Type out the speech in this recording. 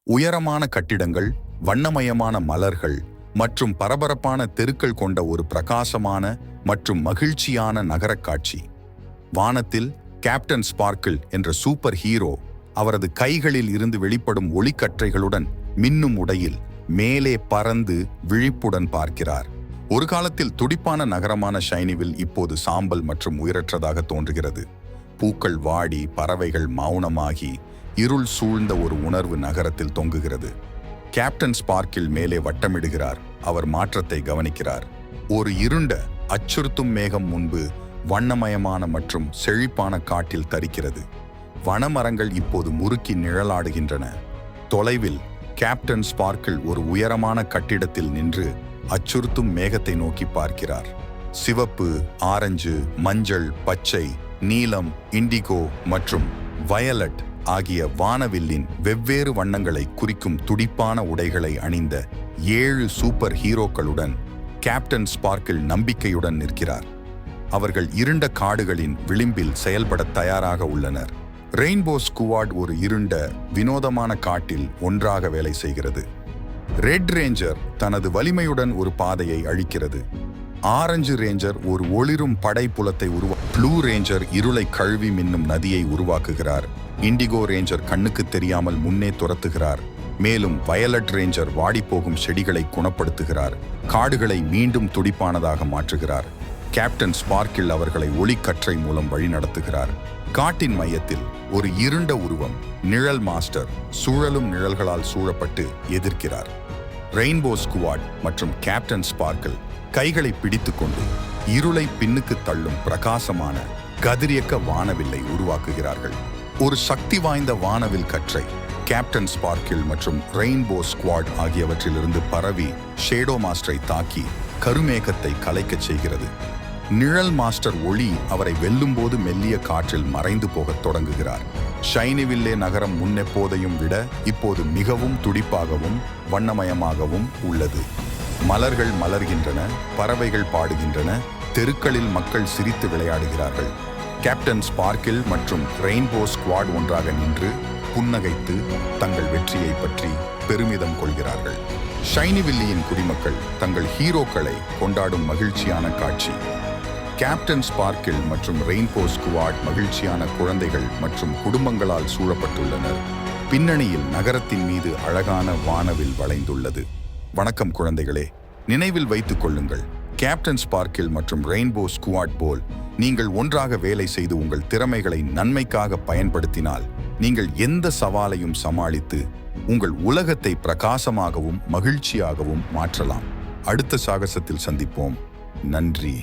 உயரமான கட்டிடங்கள், வண்ணமயமான மலர்கள் மற்றும் பரபரப்பான தெருக்கள் கொண்ட ஒரு பிரகாசமான மற்றும் மகிழ்ச்சியான நகரக் காட்சி. வானத்தில் கேப்டன் ஸ்பார்க்கிள் என்ற சூப்பர் ஹீரோ அவரது கைகளில் இருந்து வெளிப்படும் ஒளிக்கற்றைகளுடன் மின்னும் உடையில் மேலே பறந்து விழிப்புடன் பார்க்கிறார். ஒரு காலத்தில் துடிப்பான நகரமான ஷைனிவில் இப்போது சாம்பல் மற்றும் உயிரற்றதாக தோன்றுகிறது. பூக்கள் வாடி, பறவைகள் மௌனமாகி, இருள் சூழ்ந்த ஒரு உணர்வு நகரத்தில் தொங்குகிறது. கேப்டன் ஸ்பார்க்கிள் மேலே வட்டமிடுகிறார். அவர் மாற்றத்தை கவனிக்கிறார். ஒரு இருண்ட, அச்சுறுத்தும் மேகம் முன்பு வண்ணமயமான மற்றும் செழிப்பான காட்டில் தரிக்கிறது. வனமரங்கள் இப்போது முறுக்கி நிழலாடுகின்றன. தொலைவில் கேப்டன் ஸ்பார்க்கிள் ஒரு உயரமான கட்டிடத்தில் நின்று அச்சுறுத்தும் மேகத்தை நோக்கி பார்க்கிறார். சிவப்பு, ஆரஞ்சு, மஞ்சள், பச்சை, நீலம், இண்டிகோ மற்றும் வயலட் ஆகிய வானவில்லின் வெவ்வேறு வண்ணங்களை குறிக்கும் துடிப்பான உடைகளை அணிந்த 7 சூப்பர் ஹீரோக்களுடன் கேப்டன் ஸ்பார்க்கிள் நம்பிக்கையுடன் நிற்கிறார். அவர்கள் இருண்ட காடுகளின் விளிம்பில் செயல்பட தயாராக உள்ளனர். ரெயின்போ ஸ்குவாட் ஒரு இருண்ட, வினோதமான காட்டில் ஒன்றாக வேலை செய்கிறது. ரெட் ரேஞ்சர் தனது வலிமையுடன் ஒரு பாதையை அழிக்கிறது. ஆரஞ்சு ரேஞ்சர் ஒரு ஒளிரும் படைப்புலத்தை ப்ளூ ரேஞ்சர் இருளை கழுவி மின்னும் நதியை உருவாக்குகிறார். இண்டிகோ ரேஞ்சர் கண்ணுக்கு தெரியாமல் முன்னே துரத்துகிறார். மேலும் வயலட் ரேஞ்சர் வாடிப்போகும் செடிகளை குணப்படுத்துகிறார். காடுகளை மீண்டும் துடிப்பானதாக மாற்றுகிறார். கேப்டன் ஸ்பார்க்கிள் அவர்களை ஒளிக்கற்றை மூலம் வழிநடத்துகிறார். காட்டின் மையத்தில் ஒரு இருண்ட உருவம், நிழல் மாஸ்டர், சுழலும் நிழல்களால் சூழப்பட்டு எதிர்க்கிறார். ரெயின்போ ஸ்குவாட் மற்றும் கேப்டன் ஸ்பார்க்கிள் கைகளை பிடித்துக்கொண்டு இருளை பின்னுக்கு தள்ளும் பிரகாசமான கதிரியக்க வானவில்லை உருவாக்குகிறார்கள். ஒரு சக்தி வாய்ந்த வானவில் கற்றை கேப்டன் ஸ்பார்க்கிள் மற்றும் ரெயின்போ ஸ்குவாட் ஆகியவற்றிலிருந்து பரவி ஷேடோ மாஸ்டரை தாக்கி கருமேகத்தை கலைக்கச் செய்கிறது. நிழல் மாஸ்டர் ஒளி அவரை வெல்லும்போது மெல்லிய காற்றில் மறைந்து போகத் தொடங்குகிறார். ஷைனிவில்லே நகரம் முன்னெப்போதையும் விட இப்போது மிகவும் துடிப்பாகவும் வண்ணமயமாகவும் உள்ளது. மலர்கள் மலர்கின்றன, பறவைகள் பாடுகின்றன, தெருக்களில் மக்கள் சிரித்து விளையாடுகிறார்கள். கேப்டன் ஸ்பார்க்கிள் மற்றும் ரெயின்போ ஸ்குவாட் ஒன்றாக நின்று புன்னகைத்து தங்கள் வெற்றியை பற்றி பெருமிதம் கொள்கிறார்கள். ஷைனிவில்லியின் குடிமக்கள் தங்கள் ஹீரோக்களை கொண்டாடும் மகிழ்ச்சியான காட்சி. கேப்டன் ஸ்பார்க்கிள் மற்றும் ரெயின்போ ஸ்குவாட் மகிழ்ச்சியான குழந்தைகள் மற்றும் குடும்பங்களால் சூழப்பட்டுள்ளனர். பின்னணியில் நகரத்தின் மீது அழகான வானவில் வளைந்துள்ளது. வணக்கம் குழந்தைகளே, நினைவில் வைத்துக் கொள்ளுங்கள், கேப்டன் ஸ்பார்க்கிள் மற்றும் ரெயின்போ ஸ்குவாட் போல் நீங்கள் ஒன்றாக வேலை செய்து உங்கள் திறமைகளை நன்மைக்காக பயன்படுத்தினால் நீங்கள் எந்த சவாலையும் சமாளித்து உங்கள் உலகத்தை பிரகாசமாகவும் மகிழ்ச்சியாகவும் மாற்றலாம். அடுத்த சாகசத்தில் சந்திப்போம். நன்றி.